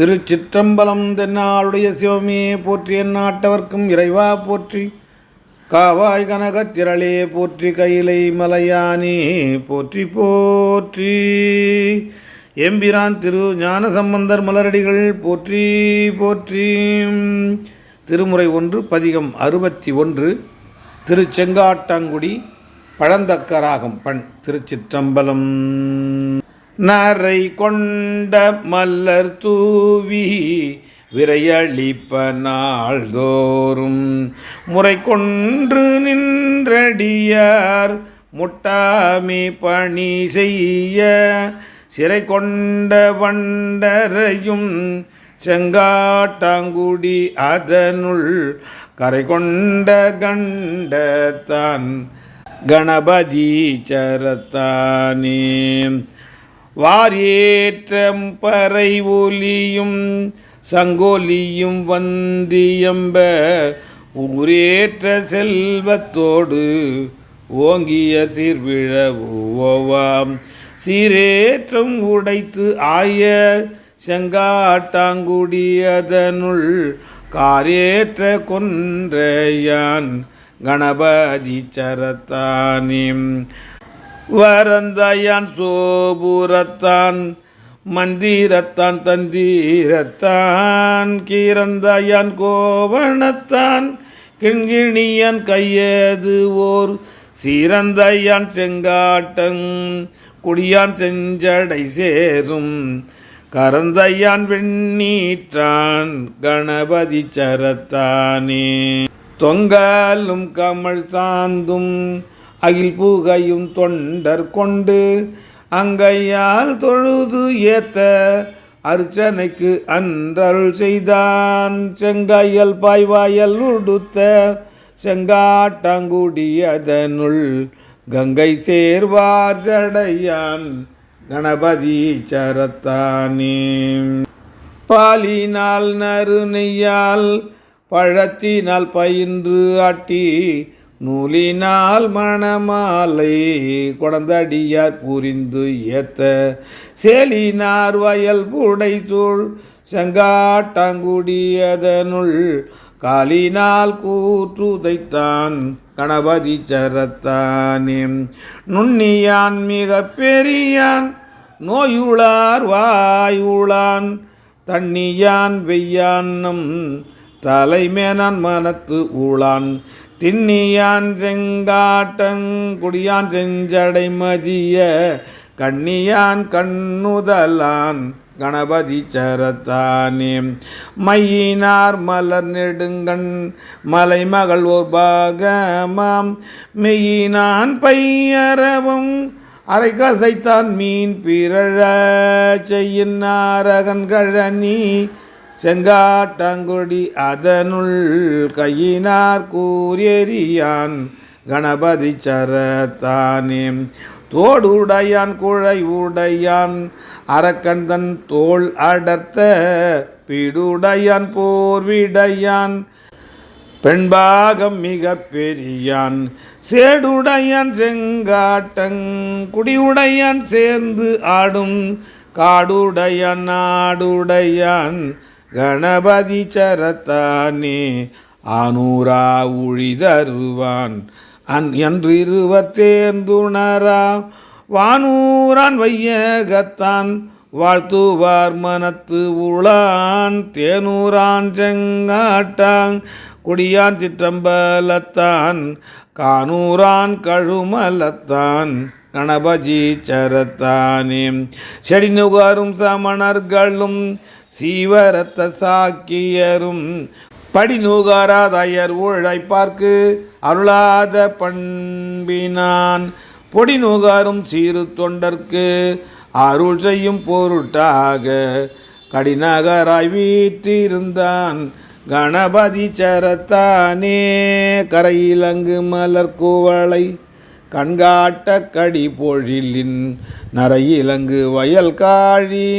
திருச்சிற்றம்பலம். தென்னாளுடைய சிவமே போற்றி, எந்நாட்டவர்க்கும் இறைவா போற்றி. காவாய் கனகத் திரளே போற்றி, கையிலை மலையானே போற்றி போற்றி. எம்பிரான் திரு ஞான சம்பந்தர் மலரடிகள் போற்றி போற்றி. திருமுறை 1 பதிகம் 61. திருச்செங்காட்டங்குடி பழந்தக்கராகம் பண். திருச்சிற்றம்பலம். நரை கொண்ட மல்லர் தூவி விரையளிப்ப நாள்தோறும் முறை கொன்று நின்றடியார் முட்டாமி பணி செய்ய சிறை கொண்ட வண்டரையும் செங்காட்டாங்குடி அதனுள் கரை கொண்ட கண்டத்தான் கணபதி சரத்தானே. வாரியேற்றம் பறை ஒலியும் சங்கோலியும் வந்தியம்ப ஊரேற்ற செல்வத்தோடு ஓங்கிய சீர்விழவோவாம் சீரேற்றம் உடைத்து ஆய செங்காட்டாங்குடி அதனுள் காரேற்ற கொன்றையான் கணபதி சரத்தானே. வரந்தாயான் சோபுரத்தான் மந்திரத்தான் தந்திரத்தான் கீரந்தாயான் கோவணத்தான் கிண்கிணியான் கையது ஓர் சீரந்தாயான் செங்காட்டன் குடியான் செஞ்சடை சேரும் கரந்தையான் வெண்ணீற்றான் கணபதி சரத்தானே. தொங்கலும் கமல் சாந்தும் அகில் புகையும் தொண்டர் கொண்டு அங்கையால் தொழுது ஏத்த அர்ச்சனைக்கு அன்றருள் செய்தான் செங்காயல் பாய்வாயல் உடுத்த செங்காட்டாங்குடி அதனுள் கங்கை சேர்வார் ஜடையான் கணபதி சரத்தானே. பாலினால் நறுநெய்யால் பழத்தினால் பயின்று ஆட்டி நூலினால் மணமாலை கொடந்தடியார் புரிந்து ஏத்த சேலினார் வயல் புடைத்தூள் செங்காட்டாங்குடி அதனுள் காலினால் கூற்றுதைத்தான் கணபதி சரத்தானே. நுண்ணியான் மிக பெரியான் நோயுளார் வாயுளான் தண்ணியான் வெய்யான்னம் தலைமேனான் மனத்து ஊளான் திண்ணியான் செங்காட்டங்குடியான் செஞ்சடை மதிய கண்ணியான் கண்ணுதலான் கணபதி சரத்தானே. மையினார் மலர் நெடுங்கண் மலைமகள் ஓர் பாகமாம் மெய்யினான் பையரவும் அரை கசைத்தான் மீன் பிறழ செய்யினாரகன் கழனி செங்காட்டாங்குடி அதனுள் கையினார் கூரியறியான் கணபதி சரத்தானே. தோடுடையான் குழை உடையான் அரக்கந்தன் தோள் அடர்த்த பீடுடையான் போர்விடையான் பெண்பாகம் மிக பெரியான் சேடுடையான் செங்காட்டங் குடியுடையான் சேர்ந்து ஆடும் காடுடையான் நாடுடையான் கணபதி சரத்தானே. ஆனூரா உழிதருவான் என்று இருவர் தேர்ந்துணரா வானூரான் வையகத்தான் வாழ்த்துவார் மனத்து உளான் தேனூரான் செங்காட்டாங் குடியான் சிற்றம்பலத்தான் கானூரான் கழுமலத்தான் கணபதி சரத்தானே. செடி நுகரும் சமணர்களும் சீவரத்த சாக்கியரும் படி நுகராதயர் உழைப்பார்க்கு அருளாத பண்பினான் பொடி நுகரும் சீரு தொண்டர்க்கு அருள் செய்யும் பொருட்டாக கடிநகராய் வீற்றிருந்தான் கணபதி சரத்தானே. கரையிலங்கு மலர் குவளை கண்காட்ட கடி பொழிலின் நரையிலங்கு வயல் காழி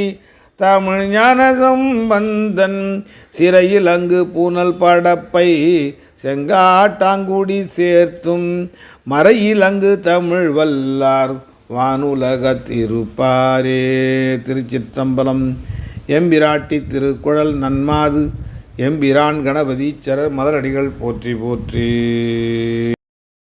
தமிழ் ஞான சம்பந்தன் சிறையிலங்கு பூனல் படப்பை செங்காட்டாங்குடி சேர்த்தும் மறையிலங்கு தமிழ் வல்லார் வானுலகத்திருப்பாரே. திருச்சிற்றம்பலம். எம்பிராட்டி திருக்குழல் நன்மாது எம்பிரான் கணபதீச்சரர் மலரடிகள் போற்றி போற்றி.